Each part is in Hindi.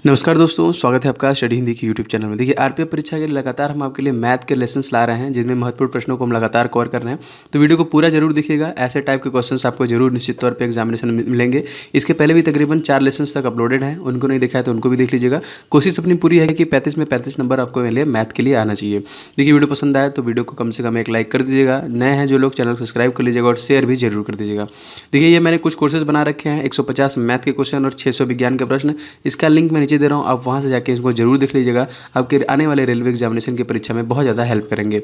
नमस्कार दोस्तों, स्वागत है आपका स्टडी हिंदी की यूट्यूब चैनल में। देखिए आरपीएफ परीक्षा के लिए लगातार हम आपके लिए मैथ के लेसन्स ला रहे हैं, जिनमें महत्वपूर्ण प्रश्नों को हम लगातार कवर कर रहे हैं। तो वीडियो को पूरा जरूर देखिएगा, ऐसे टाइप के क्वेश्चंस आपको जरूर निश्चित तौर पे एग्जामिनेशन में मिलेंगे। इसके पहले भी तकरीबन 4 लेसन्स तक अपलोडेड हैं, उनको नहीं देखा है तो उनको भी देख लीजिएगा। कोशिश अपनी पूरी है कि 35 में 35 नंबर आपको मिले मैथ के लिए आना चाहिए। देखिए वीडियो पसंद आए तो वीडियो को कम से कम एक लाइक कर दीजिएगा, नए हैं जो लोग चैनल को सब्सक्राइब कर लीजिएगा और शेयर भी जरूर कर दीजिएगा। देखिए ये मैंने कुछ कोर्सेज बना रखे हैं, 150 मैथ के क्वेश्चन और 600 विज्ञान के प्रश्न। इसका लिंक मैं नीचे दे रहा हूँ, आप वहाँ से जाके इसको जरूर देख लीजिएगा। आपके आने वाले रेलवे एग्जामिनेशन की परीक्षा में बहुत ज़्यादा हेल्प करेंगे।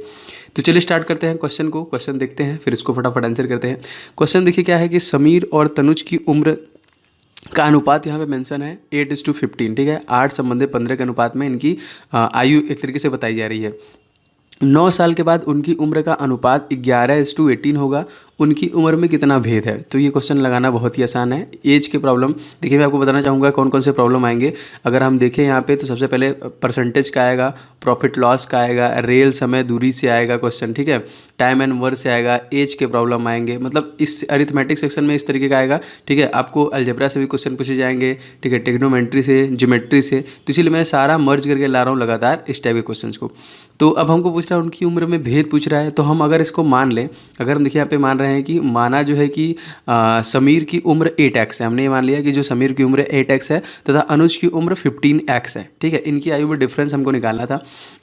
तो चलिए स्टार्ट करते हैं क्वेश्चन देखते हैं, फिर इसको फटाफट आंसर करते हैं। क्वेश्चन देखिए क्या है कि समीर और तनुज की उम्र का अनुपात यहाँ पे मेंशन है 8:15, ठीक है। 8 संबंधित 15 के अनुपात में इनकी आयु एक तरीके से बताई जा रही है। 9 साल के बाद उनकी उम्र का अनुपात 11:18 होगा। उनकी उम्र में कितना भेद है? तो ये क्वेश्चन लगाना बहुत ही आसान है। एज के प्रॉब्लम देखिए मैं आपको बताना चाहूँगा कौन कौन से प्रॉब्लम आएंगे। अगर हम देखें यहाँ पे तो सबसे पहले परसेंटेज का आएगा, प्रॉफिट लॉस का आएगा, रेल समय दूरी से आएगा क्वेश्चन, ठीक है। टाइम एंड वर्क से आएगा, एज के प्रॉब्लम आएंगे। मतलब इस अरिथमेटिक सेक्शन में इस तरीके का आएगा, ठीक है। आपको अलजेब्रा से भी क्वेश्चन पूछे जाएंगे, ठीक है, ट्रिग्नोमेट्री से, ज्योमेट्री से। तो इसीलिए मैं सारा मर्ज करके ला रहा हूँ लगातार इस टाइप के क्वेश्चन को। तो अब हमको पूछ रहा है उनकी उम्र में भेद पूछ रहा है, तो हम अगर इसको मान लें, अगर हम देखिए यहाँ पे मान रहे हैं कि माना जो है कि समीर की उम्र 8x है। हमने ये मान लिया कि जो समीर की उम्र 8x है तथा अनुज की उम्र 15x है, ठीक है। इनकी आयु में डिफरेंस हमको निकालना था।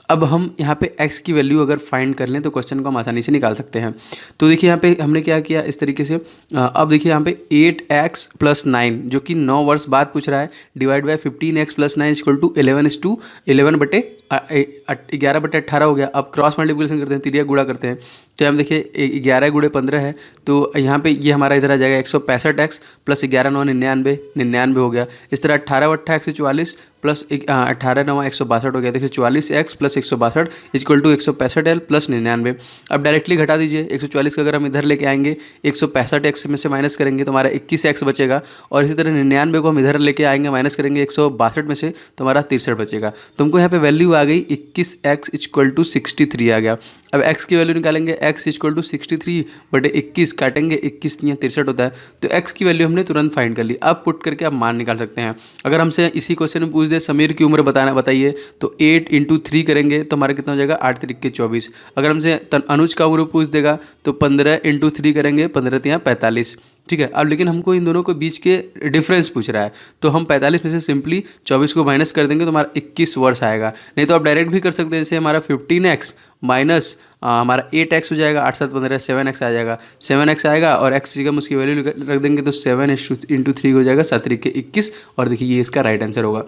अब हम यहाँ पे x की वैल्यू अगर फाइंड कर लें तो क्वेश्चन को हम आसानी से निकाल सकते हैं। तो देखिए यहाँ पे हमने क्या किया इस तरीके से। अब देखिए यहाँ पे 8x + 9 जो कि 9 वर्ष बाद पूछ रहा है, डिवाइड बाय 15x + 9 = 11/18 हो गया। अब क्रॉस मल्टीप्लिकेशन करते हैं, तिरिया गुणा करते हैं। चाहे हम देखिए 11 × 15 है, तो यहाँ पे ये हमारा इधर आ जाएगा 165x + 11 × 9 99 हो गया। इस तरह 18 × 8 144 प्लस 18 × 9 162 हो गया। देखिए 44x + 162 = 165l + 99। अब डायरेक्टली घटा दीजिए, 144 का अगर हम इधर लेके आएंगे 165x में से माइनस करेंगे तो हमारा 21x बचेगा। और इसी तरह 99 को हम इधर लेके आएंगे, माइनस करेंगे 162 में से तो हमारा 63 बचेगा। तो हमको यहाँ पे वैल्यू आ गई 21x = 63 आ गया। अब x की वैल्यू निकालेंगे, x = 63/21 काटेंगे, 21 × 63 होता है। तो x की वैल्यू हमने तुरंत फाइंड कर ली। अब पुट करके आप मान निकाल सकते हैं। अगर हमसे इसी क्वेश्चन में पूछ दे समीर की उम्र बताइए, तो 8 × 3 करेंगे तो हमारा कितना हो जाएगा, 8 × 3 = 24। अगर हमसे अनुज का उम्र पूछ देगा तो 15 × 3 करेंगे, 15 × 3 = 45, ठीक है। अब लेकिन हमको इन दोनों के बीच के डिफरेंस पूछ रहा है, तो हम 45 में से सिंपली 24 को माइनस कर देंगे तो हमारा 21 वर्ष आएगा। नहीं तो आप डायरेक्ट भी कर सकते हैं, जैसे हमारा 15x माइनस हमारा 8x हो जाएगा, 8 × 7 = 15, 7x आ जाएगा। 7x आएगा और x की हम उसकी वैल्यू रख देंगे तो 7 × 3 हो जाएगा, 7 × 21। और देखिए ये इसका राइट आंसर होगा।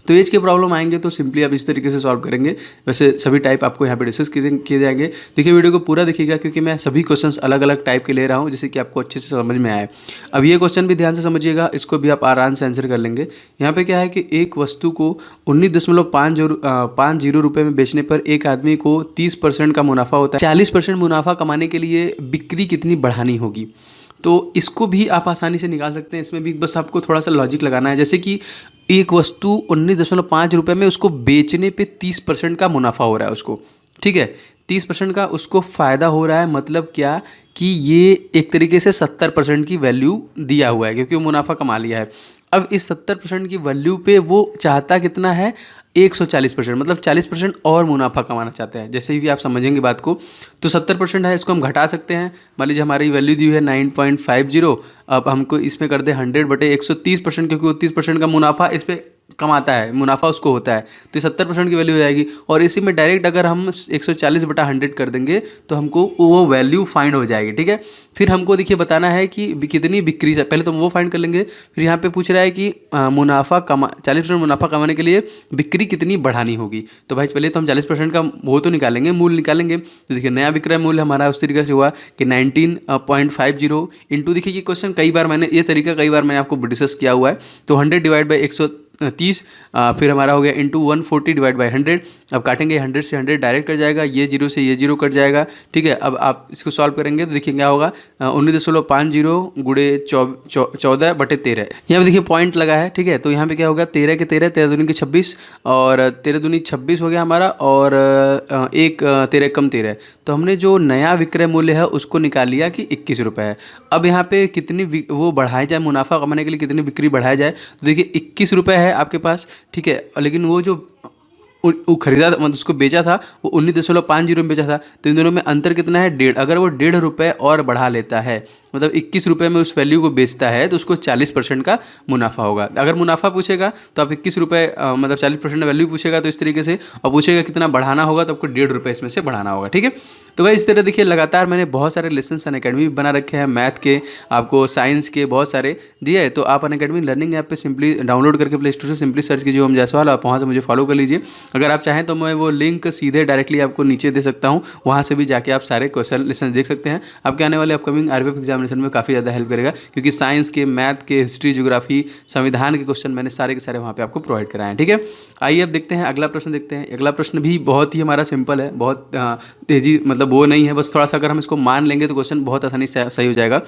तो एज के प्रॉब्लम आएंगे तो सिंपली आप इस तरीके से सॉल्व करेंगे। वैसे सभी टाइप आपको यहाँ पे डिस्कस किए जाएंगे। देखिए वीडियो को पूरा देखिएगा, क्योंकि मैं सभी क्वेश्चंस अलग अलग टाइप के ले रहा हूँ, जिससे कि आपको अच्छे से समझ में आए। अब ये क्वेश्चन भी ध्यान से समझिएगा, इसको भी आप आराम से आंसर कर लेंगे। यहाँ पे क्या है कि एक वस्तु को 19.50 रुपये में बेचने पर एक आदमी को 30% का मुनाफा होता है। 40% मुनाफा कमाने के लिए बिक्री कितनी बढ़ानी होगी? तो इसको भी आप आसानी से निकाल सकते हैं। इसमें भी बस आपको थोड़ा सा लॉजिक लगाना है। जैसे कि एक वस्तु 19.5 रुपये में उसको बेचने पे 30% का मुनाफा हो रहा है उसको, ठीक है। 30% का उसको फ़ायदा हो रहा है, मतलब क्या कि ये एक तरीके से 70% की वैल्यू दिया हुआ है, क्योंकि वो मुनाफा कमा लिया है। अब इस 70% की वैल्यू पे वो चाहता कितना है, 140%, मतलब 40% और मुनाफा कमाना चाहते हैं। जैसे ही आप समझेंगे बात को, तो 70% है, इसको हम घटा सकते हैं। मान लीजिए हमारी वैल्यू दी हुई है 9.50, अब हमको इसमें कर दे 100/130%, क्योंकि वो 30% का मुनाफा इस पर कमाता है, मुनाफा उसको होता है। तो 70% की वैल्यू हो जाएगी। और इसी में डायरेक्ट अगर हम 140/100 कर देंगे तो हमको वो वैल्यू फाइंड हो जाएगी, ठीक है। फिर हमको देखिए बताना है कि कितनी बिक्री, पहले तो हम वो फाइंड कर लेंगे। फिर यहाँ पे पूछ रहा है कि 40% मुनाफा कमाने के लिए बिक्री कितनी बढ़ानी होगी। तो भाई पहले तो हम 40% का वो तो निकालेंगे, मूल्य निकालेंगे। तो देखिए नया विक्रय मूल्य हमारा उस तरीके से हुआ कि 19.50 इंटू, देखिए ये क्वेश्चन कई बार मैंने आपको डिस्कस किया हुआ है। तो 100/130, फिर हमारा हो गया इंटू 140/100। अब काटेंगे 100 से 100 डायरेक्ट कट जाएगा, ये 0 से ये 0 कट जाएगा, ठीक है। अब आप इसको सॉल्व करेंगे तो देखिए क्या होगा, 19.50 × 14/13। यहाँ पे देखिए पॉइंट लगा है, ठीक है। तो यहाँ पे क्या होगा, 13 के 13, 13 दूनी के 26 और 13 दूनी 26 हो गया हमारा। और 13 कम 13, तो हमने जो नया विक्रय मूल्य है उसको निकाल लिया कि 21 रुपये है। अब यहाँ पे कितनी वो बढ़ाई जाए, मुनाफा कमाने के लिए कितनी बिक्री बढ़ाई जाए, तो देखिए 21 रुपये है है आपके पास, ठीक है, लेकिन वो जो वो खरीदा मतलब उसको बेचा था वो 19.50 में बेचा था, तो इन दोनों में अंतर कितना है, 1.5। अगर वो 1.5 रुपये और बढ़ा लेता है, मतलब 21 रुपये में उस वैल्यू को बेचता है, तो उसको 40% का मुनाफा होगा। अगर मुनाफा पूछेगा तो आप 21 रुपये मतलब 40% वैल्यू पूछेगा तो इस तरीके से, और पूछेगा कितना बढ़ाना होगा तो आपको 1.5 रुपये इसमें से बढ़ाना होगा, ठीक है। तो भाई इस तरह देखिए लगातार मैंने बहुत सारे लेसन अनअकैडमी बना रखे हैं, मैथ के, आपको साइंस के बहुत सारे दिए है। तो आप अनअकैडमी लर्निंग ऐप पे सिंपली डाउनलोड करके प्ले स्टोर से सिंपली सर्च कीजिए ओम जायसवाल, आप वहाँ से मुझे फॉलो कर लीजिए। अगर आप चाहें तो मैं वो लिंक सीधे डायरेक्टली आपको नीचे दे सकता हूँ, वहाँ से भी जाके आप सारे क्वेश्चन लेसन देख सकते हैं। आपके आने वाले अपकमिंग आरपीएफ एग्जामिनेशन में काफ़ी ज़्यादा हेल्प करेगा, क्योंकि साइंस के, मैथ के, हिस्ट्री, ज्योग्राफी, संविधान के क्वेश्चन मैंने सारे के सारे वहाँ पे आपको प्रोवाइड कराए हैं, ठीक है। आइए अब देखते हैं अगला प्रश्न देखते हैं। अगला प्रश्न भी बहुत ही हमारा सिंपल है, बहुत तेजी मतलब वो नहीं है, बस थोड़ा सा अगर हम इसको मान लेंगे तो क्वेश्चन बहुत आसानी से सही हो जाएगा।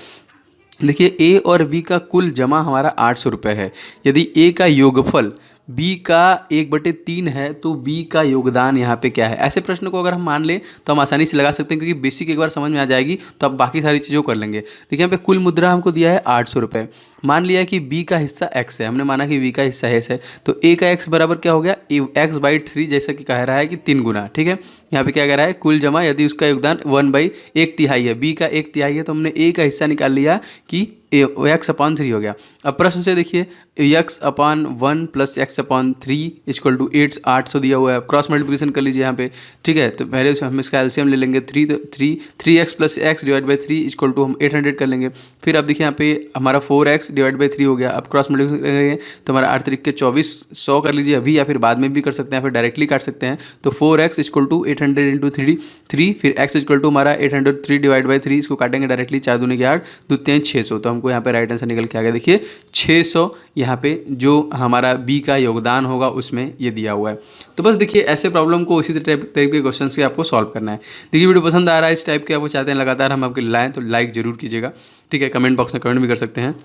देखिए ए और बी का कुल जमा हमारा 800 रुपये है। यदि ए का योगफल बी का 1/3 है तो बी का योगदान यहाँ पे क्या है। ऐसे प्रश्न को अगर हम मान लें तो हम आसानी से लगा सकते हैं, क्योंकि बेसिक एक बार समझ में आ जाएगी तो आप बाकी सारी चीज़ों कर लेंगे। देखिए यहाँ पे कुल मुद्रा हमको दिया है 800 रुपये। मान लिया कि बी का हिस्सा एक्स है, हमने माना कि बी का हिस्सा एक्स है, तो ए का एक्स बराबर क्या हो गया, x/3, जैसा कि कह रहा है कि 3 गुना, ठीक है। यहाँ पे क्या कह रहा है, कुल जमा यदि उसका योगदान 1/1/3 है, बी का 1/3 है, तो हमने ए का हिस्सा निकाल लिया कि x/3 हो गया। अब प्रश्न से देखिए x/1 + x/3 = 800 दिया हुआ है। क्रॉस मल्टीप्लिकेशन कर लीजिए यहाँ पे, ठीक है। तो पहले से हम इसका एलसीएम ले लेंगे, 3x + x / 3 = हम 800 कर लेंगे। फिर अब देखिए यहाँ पे हमारा 4x / 3 हो गया। अब क्रॉस मल्टीप्लिकेशन करेंगे तो हमारा 8 3 के 24, 100 कर लीजिए अभी, या फिर बाद में भी कर सकते हैं, फिर डायरेक्टली काट सकते हैं। तो 4x = 800 × 3, फिर x = हमारा 803 / 3, इसको काटेंगे डायरेक्टली, 4 दूनी के 8, 2 3 600, तो हमको यहाँ पे राइट आंसर निकल के आ गया। देखिए 600 यहाँ पे जो हमारा बी का योगदान होगा उसमें ये दिया हुआ है। तो बस देखिए ऐसे प्रॉब्लम को इसी टाइप के क्वेश्चन के आपको सॉल्व करना है। देखिए वीडियो पसंद आ रहा है, इस टाइप के आपको चाहते हैं लगातार हम आपके लाएँ तो लाइक जरूर कीजिएगा, ठीक है। कमेंट बॉक्स में कमेंट भी कर सकते हैं।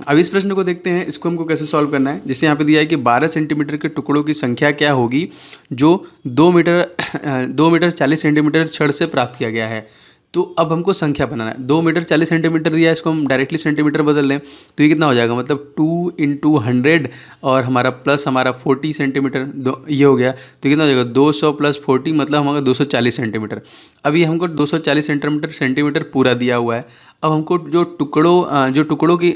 अब इस प्रश्न को देखते हैं, इसको हमको कैसे सॉल्व करना है। जैसे यहाँ पे दिया है कि 12 सेंटीमीटर के टुकड़ों की संख्या क्या होगी जो 2 मीटर 40 सेंटीमीटर छड़ से प्राप्त किया गया है। तो अब हमको संख्या बनाना है। 2 मीटर 40 सेंटीमीटर दिया है, इसको हम डायरेक्टली सेंटीमीटर बदल लें तो ये कितना हो जाएगा, मतलब 2 × 100 और हमारा प्लस हमारा 40 सेंटीमीटर, ये हो गया। तो कितना हो जाएगा, 200 + 40 मतलब हमारा 240 सेंटीमीटर। अभी हमको 240 सेंटीमीटर पूरा दिया हुआ है। अब हमको जो टुकड़ों की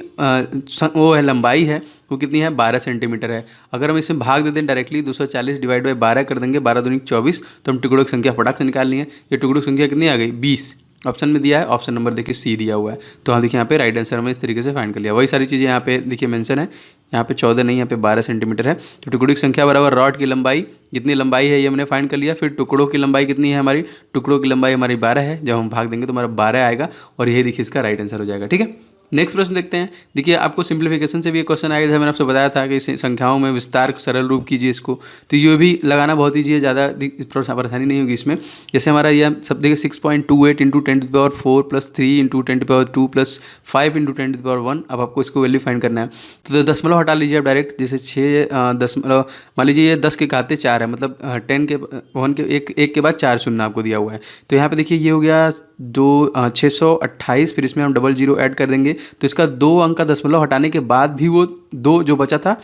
वो है लंबाई है वो कितनी है, 12 सेंटीमीटर है। अगर हम इसे भाग देते हैं डायरेक्टली, 240 / 12 कर देंगे, 12 दूनी 24, तो हम टुकड़ों की संख्या फटाक से निकालनी है। ये टुकड़ों की संख्या कितनी आ गई, 20। ऑप्शन में दिया है, ऑप्शन नंबर देखिए सी दिया हुआ है। तो हम देखिए यहाँ पे राइट आंसर हमें इस तरीके से फाइंड कर लिया। वही सारी चीज़ें यहाँ पे देखिए मेंशन है, यहाँ पे 14 नहीं, यहाँ पे 12 सेंटीमीटर है। तो टुकड़ों की संख्या बराबर रॉड की लंबाई, जितनी लंबाई है ये हमने फाइंड कर लिया। फिर टुकड़ों की लंबाई कितनी है हमारी, टुकड़ों की लंबाई हमारी 12 है। जब हम भाग देंगे तो हमारा 12 आएगा और यही देखिए इसका राइट आंसर हो जाएगा, ठीक है। नेक्स्ट प्रश्न देखते हैं। देखिए आपको सिंप्लीफिकेशन से भी एक क्वेश्चन आएगा, जैसे मैंने आपसे बताया था कि संख्याओं में विस्तार सरल रूप कीजिए इसको, तो ये भी लगाना बहुत ईजी है, ज़्यादा परेशानी नहीं होगी इसमें। जैसे हमारा यह सब देखिए 6.28 × 10⁴ + 3 × 10⁻² + 5 × 10⁻1। अब आपको इसको वैल्यू फाइंड करना है। तो दशमलव हटा लीजिए आप डायरेक्ट, जैसे 6 दशमलव, मान लीजिए ये 10 के घाते 4 है, मतलब 10 के 1 के 1 के बाद 4 शून्य आपको दिया हुआ है। तो यहाँ पे देखिए ये हो गया 628, फिर इसमें हम 00 ऐड कर देंगे, तो इसका 2 अंक का दशमलव हटाने के बाद भी वो 2 जो बचा था,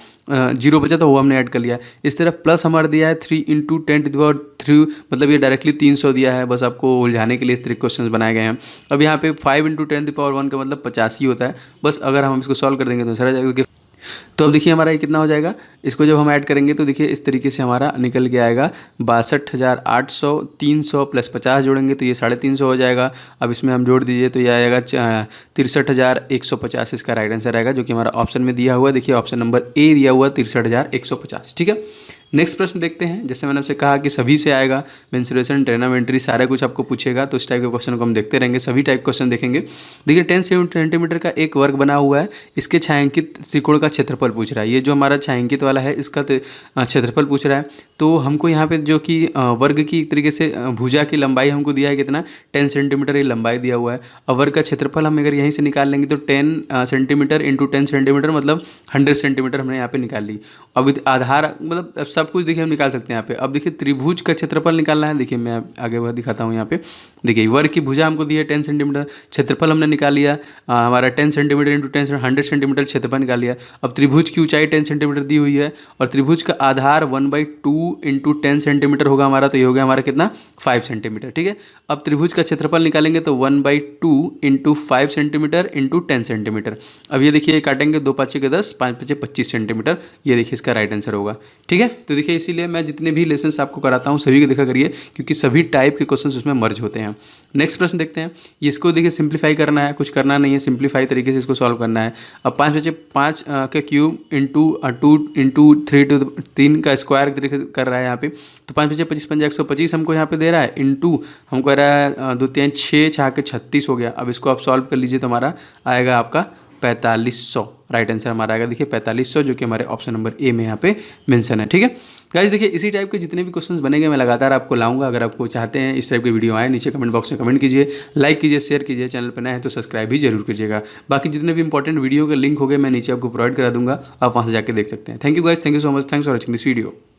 0 बचा था, वो हमने ऐड कर लिया। इस तरफ प्लस हमारा दिया है 3 × 10⁻3, मतलब ये डायरेक्टली 300 दिया है। बस आपको उलझाने के लिए इस तरह के क्वेश्चन बनाए गए हैं। अब यहाँ पे 5 × 10⁻1 का मतलब 85 होता है। बस अगर हम इसको सॉल्व कर देंगे तो सारा जाएगा। तो अब देखिए हमारा ये कितना हो जाएगा, इसको जब हम ऐड करेंगे तो देखिए इस तरीके से हमारा निकल के आएगा 62,800, 300 + 50 जोड़ेंगे तो ये 350 हो जाएगा। अब इसमें हम जोड़ दीजिए तो ये आएगा 63,150, इसका राइट आंसर आएगा, जो कि हमारा ऑप्शन में दिया हुआ है। देखिए ऑप्शन नंबर ए दिया हुआ 63,150, ठीक है। नेक्स्ट प्रश्न देखते हैं। जैसे मैंने आपसे कहा कि सभी से आएगा, मेंसुरेशन, ट्रिग्नोमेट्री, सारा कुछ आपको पूछेगा, तो इस टाइप के क्वेश्चन को हम देखते रहेंगे, सभी टाइप क्वेश्चन देखेंगे। देखिए 10 सेंटीमीटर का एक वर्ग बना हुआ है, इसके छायांकित त्रिकोण का क्षेत्रफल पूछ रहा है। ये जो हमारा छायांकित वाला है इसका क्षेत्रफल पूछ रहा है। तो हमको यहाँ पे जो कि वर्ग की एक तरीके से भुजा की लंबाई हमको दिया है कितना, 10 सेंटीमीटर ये लंबाई दिया हुआ है। और वर्ग का क्षेत्रफल हम अगर यहीं से निकाल लेंगे तो 10 सेंटीमीटर × 10 सेंटीमीटर मतलब 100 सेंटीमीटर हमने यहाँ पे निकाल ली। अब आधार मतलब सब कुछ देखिए हम निकाल सकते हैं यहाँ पे। अब देखिए त्रिभुज का क्षेत्रफल निकालना है। देखिए मैं आगे वह दिखाता हूँ यहाँ पे। देखिए वर्ग की भुजा हमको दी है 10 सेंटीमीटर, क्षेत्रफल हमने निकाल लिया हमारा 10 सेंटीमीटर इंटू 10 100 सेंटीमीटर क्षेत्रफल निकाल लिया। अब त्रिभुज की ऊंचाई 10 सेंटीमीटर दी हुई है और त्रिभुज का आधार 1/2 इंटू 10 सेंटीमीटर होगा हमारा, तो ये हो गया हमारा कितना 5 सेंटीमीटर। ठीक है, अब त्रिभुज का क्षेत्रफल निकालेंगे तो 1/2 इंटू 5 सेंटीमीटर इंटू 10 सेंटीमीटर। अब ये देखिए काटेंगे 2 5 10 5 5 25 सेंटीमीटर, ये देखिए इसका राइट आंसर होगा। ठीक है, तो देखिए इसीलिए मैं जितने भी लेसन आपको कराता हूँ सभी को देखा करिए, क्योंकि सभी टाइप के क्वेश्चन उसमें मर्ज होते हैं। नेक्स्ट प्रश्न देखते हैं। इसको देखिए सिंप्लीफाई करना है, कुछ करना नहीं है, सिंप्लीफाई तरीके से इसको सॉल्व करना है। अब 5 बचे 5 के क्यूब इंटू 2 इंटू 3 का स्क्वायर कर रहा है यहाँ पे, तो 5 बचे 25 पंजा 125 हमको यहाँ पे दे रहा है, इंटू हमको कह रहा है 2 3 6 6 के 36 हो गया। अब इसको आप सॉल्व कर लीजिए तो हमारा आएगा आपका 4500। राइट आंसर हमारा आएगा देखिए 4500, जो कि हमारे ऑप्शन नंबर ए में यहाँ पे मेंशन है। ठीक है गाइस, देखिए इसी टाइप के जितने भी क्वेश्चंस बनेंगे मैं लगातार आपको लाऊंगा। अगर आपको चाहते हैं इस टाइप के वीडियो आए, नीचे कमेंट बॉक्स में कमेंट कीजिए, लाइक कीजिए, शेयर कीजिए, चैनल पर नए हैं तो सब्सक्राइब भी जरूर कीजिएगा। बाकी जितने भी इंपॉर्टेंट वीडियो के लिंक हो गए मैं नीचे आपको प्रोवाइड करा दूंगा, आप वहाँ से जाकर देख सकते हैं। Thank you guys, thank you so much, thanks for watching this video.